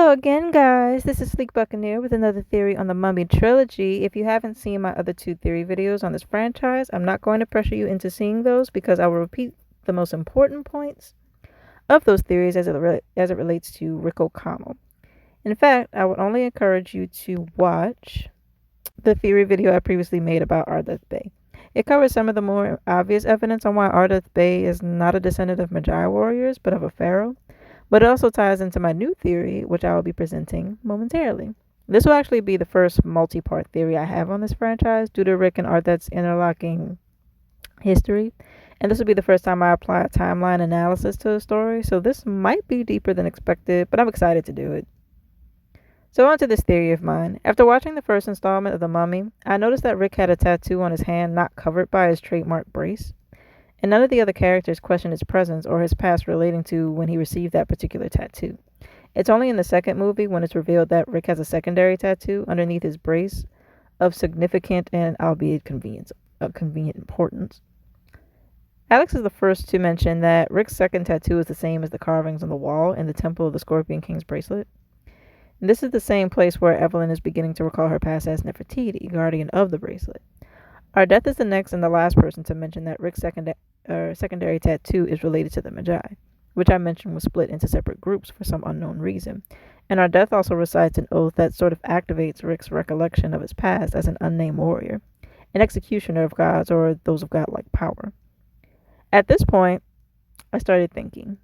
Hello again, guys. This is Sleek Buccaneer with another theory on the Mummy trilogy. If you haven't seen my other two theory videos on this franchise, I'm not going to pressure you into seeing those because I will repeat the most important points of those theories as it relates to Rick O'Connell. In fact, I would only encourage you to watch the theory video I previously made about Ardeth Bay. It covers some of the more obvious evidence on why Ardeth Bay is not a descendant of Medjai warriors, but of a pharaoh. But it also ties into my new theory, which I will be presenting momentarily. This will actually be the first multi-part theory I have on this franchise due to Rick and Ardeth's interlocking history. And this will be the first time I apply a timeline analysis to the story, so this might be deeper than expected, but I'm excited to do it. So on to this theory of mine. After watching the first installment of The Mummy, I noticed that Rick had a tattoo on his hand not covered by his trademark brace. And none of the other characters question his presence or his past relating to when he received that particular tattoo. It's only in the second movie when it's revealed that Rick has a secondary tattoo underneath his brace of significant and albeit convenient importance. Alex is the first to mention that Rick's second tattoo is the same as the carvings on the wall in the Temple of the Scorpion King's bracelet. And this is the same place where Evelyn is beginning to recall her past as Nefertiti, guardian of the bracelet. Ardeth is the next and the last person to mention that Rick's secondary tattoo is related to the Medjai, which I mentioned was split into separate groups for some unknown reason. And Ardeth also recites an oath that sort of activates Rick's recollection of his past as an unnamed warrior, an executioner of gods or those of godlike power. At this point, I started thinking,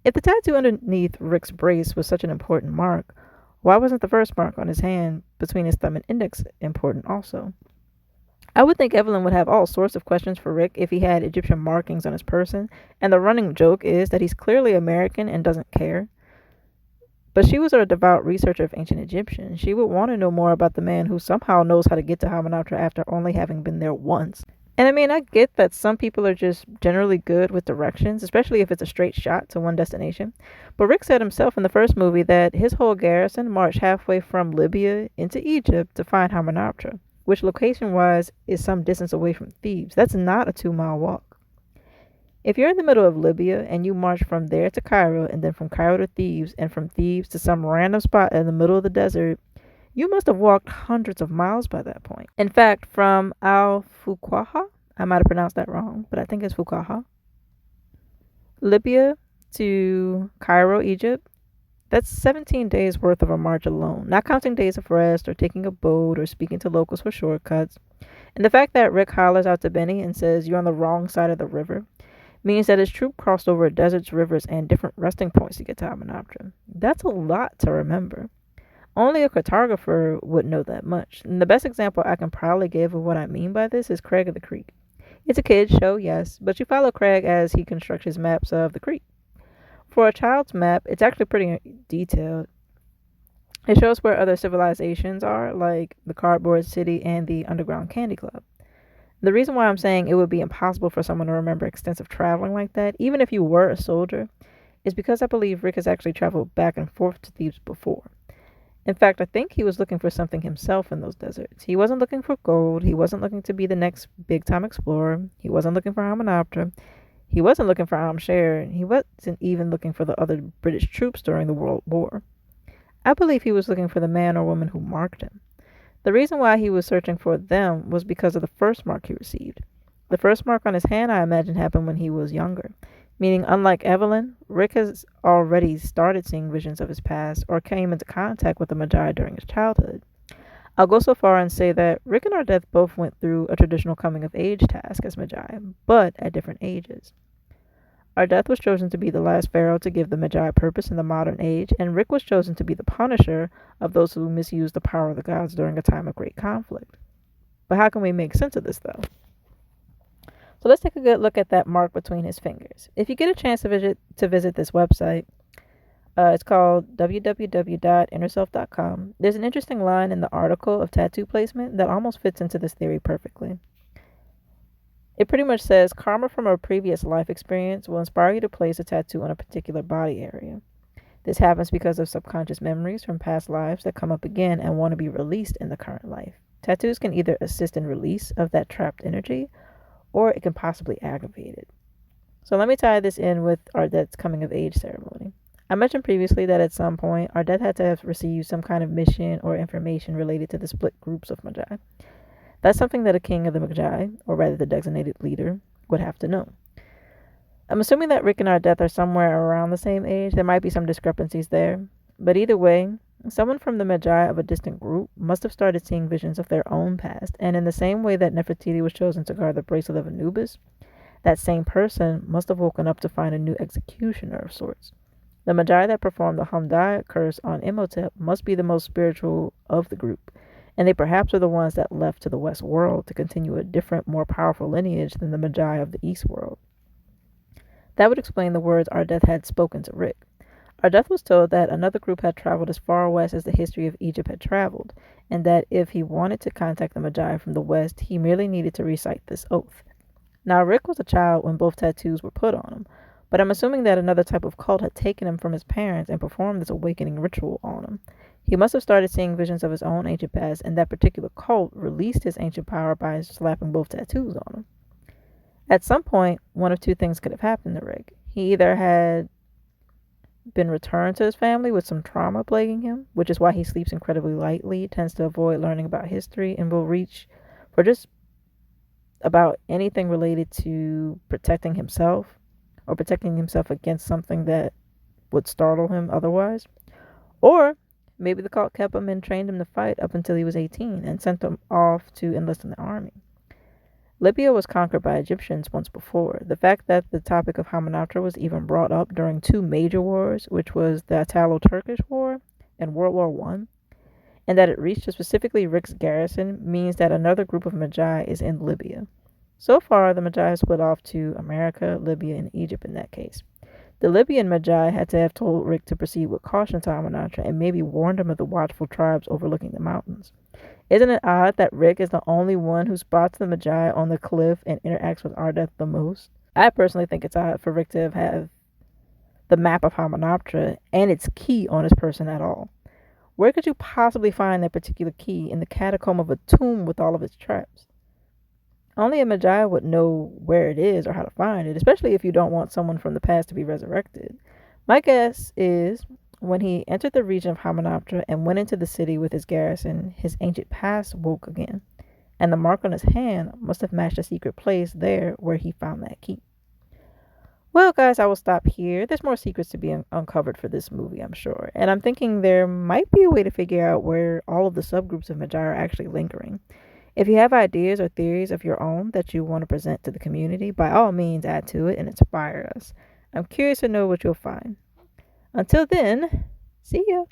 if the tattoo underneath Rick's brace was such an important mark, why wasn't the first mark on his hand between his thumb and index important also? I would think Evelyn would have all sorts of questions for Rick if he had Egyptian markings on his person, and the running joke is that he's clearly American and doesn't care. But she was a devout researcher of ancient Egyptian. She would want to know more about the man who somehow knows how to get to Hamunaptra after only having been there once. And I mean, I get that some people are just generally good with directions, especially if it's a straight shot to one destination. But Rick said himself in the first movie that his whole garrison marched halfway from Libya into Egypt to find Hamunaptra, which location-wise is some distance away from Thebes. That's not a 2-mile walk. If you're in the middle of Libya and you march from there to Cairo and then from Cairo to Thebes and from Thebes to some random spot in the middle of the desert, you must have walked hundreds of miles by that point. In fact, from Al-Fuqaha, I might have pronounced that wrong, but I think it's Fuqaha, Libya to Cairo, Egypt, that's 17 days worth of a march alone, not counting days of rest or taking a boat or speaking to locals for shortcuts. And the fact that Rick hollers out to Benny and says, "You're on the wrong side of the river," means that his troop crossed over deserts, rivers, and different resting points to get to Hamunaptra. That's a lot to remember. Only a cartographer would know that much. And the best example I can probably give of what I mean by this is Craig of the Creek. It's a kid's show, yes, but you follow Craig as he constructs his maps of the creek. For a child's map, it's actually pretty detailed. It shows where other civilizations are, like the Cardboard City and the Underground Candy Club. The reason why I'm saying it would be impossible for someone to remember extensive traveling like that, even if you were a soldier, is because I believe Rick has actually traveled back and forth to Thebes before. In fact, I think he was looking for something himself in those deserts. He wasn't looking for gold. He wasn't looking to be the next big-time explorer. He wasn't looking for Hamunaptra. He wasn't looking for Amsher. He wasn't even looking for the other British troops during the World War. I believe he was looking for the man or woman who marked him. The reason why he was searching for them was because of the first mark he received. The first mark on his hand, I imagine, happened when he was younger. Meaning, unlike Evelyn, Rick has already started seeing visions of his past or came into contact with the Medjai during his childhood. I'll go so far and say that Rick and Ardeth both went through a traditional coming-of-age task as Medjai, but at different ages. Ardeth was chosen to be the last pharaoh to give the Medjai purpose in the modern age, and Rick was chosen to be the punisher of those who misused the power of the gods during a time of great conflict. But how can we make sense of this, though? So let's take a good look at that mark between his fingers. If you get a chance to visit this website, it's called www.innerself.com. There's an interesting line in the article of tattoo placement that almost fits into this theory perfectly. It pretty much says, karma from a previous life experience will inspire you to place a tattoo on a particular body area. This happens because of subconscious memories from past lives that come up again and want to be released in the current life. Tattoos can either assist in release of that trapped energy, or it can possibly aggravate it. So let me tie this in with Ardeth's coming of age ceremony. I mentioned previously that at some point, our death had to have received some kind of mission or information related to the split groups of Medjai. That's something that a king of the Medjai, or rather the designated leader, would have to know. I'm assuming that Rick and our death are somewhere around the same age. There might be some discrepancies there. But either way, someone from the Medjai of a distant group must have started seeing visions of their own past, and in the same way that Nefertiti was chosen to guard the bracelet of Anubis, that same person must have woken up to find a new executioner of sorts. The Medjai that performed the Hamdai curse on Imhotep must be the most spiritual of the group, and they perhaps are the ones that left to the West world to continue a different, more powerful lineage than the Medjai of the East world. That would explain the words Ardeth had spoken to Rick. Ardeth was told that another group had traveled as far west as the history of Egypt had traveled, and that if he wanted to contact the Medjai from the west, he merely needed to recite this oath. Now, Rick was a child when both tattoos were put on him, but I'm assuming that another type of cult had taken him from his parents and performed this awakening ritual on him. He must have started seeing visions of his own ancient past, and that particular cult released his ancient power by slapping both tattoos on him. At some point, one of two things could have happened to Rick. He either had been returned to his family with some trauma plaguing him, which is why he sleeps incredibly lightly, tends to avoid learning about history, and will reach for just about anything related to protecting himself or protecting himself against something that would startle him otherwise. Or maybe the cult kept him and trained him to fight up until he was 18 and sent him off to enlist in the army. Libya was conquered by Egyptians once before. The fact that the topic of Hamunaptra was even brought up during two major wars, which was the Italo-Turkish War and World War I, and that it reached specifically Rick's garrison, means that another group of Medjai is in Libya. So far, the Medjai have split off to America, Libya, and Egypt in that case. The Libyan Medjai had to have told Rick to proceed with caution to Hamunaptra and maybe warned him of the watchful tribes overlooking the mountains. Isn't it odd that Rick is the only one who spots the Medjai on the cliff and interacts with Ardeth the most? I personally think it's odd for Rick to have the map of Hamunaptra and its key on his person at all. Where could you possibly find that particular key in the catacomb of a tomb with all of its traps? Only a Medjai would know where it is or how to find it, especially if you don't want someone from the past to be resurrected. My guess is when he entered the region of Hamunaptra and went into the city with his garrison, his ancient past woke again, and the mark on his hand must have matched a secret place there where he found that key. Well, guys, I will stop here. There's more secrets to be uncovered for this movie, I'm sure. And I'm thinking there might be a way to figure out where all of the subgroups of Medjai are actually lingering. If you have ideas or theories of your own that you want to present to the community, by all means add to it and inspire us. I'm curious to know what you'll find. Until then, see ya.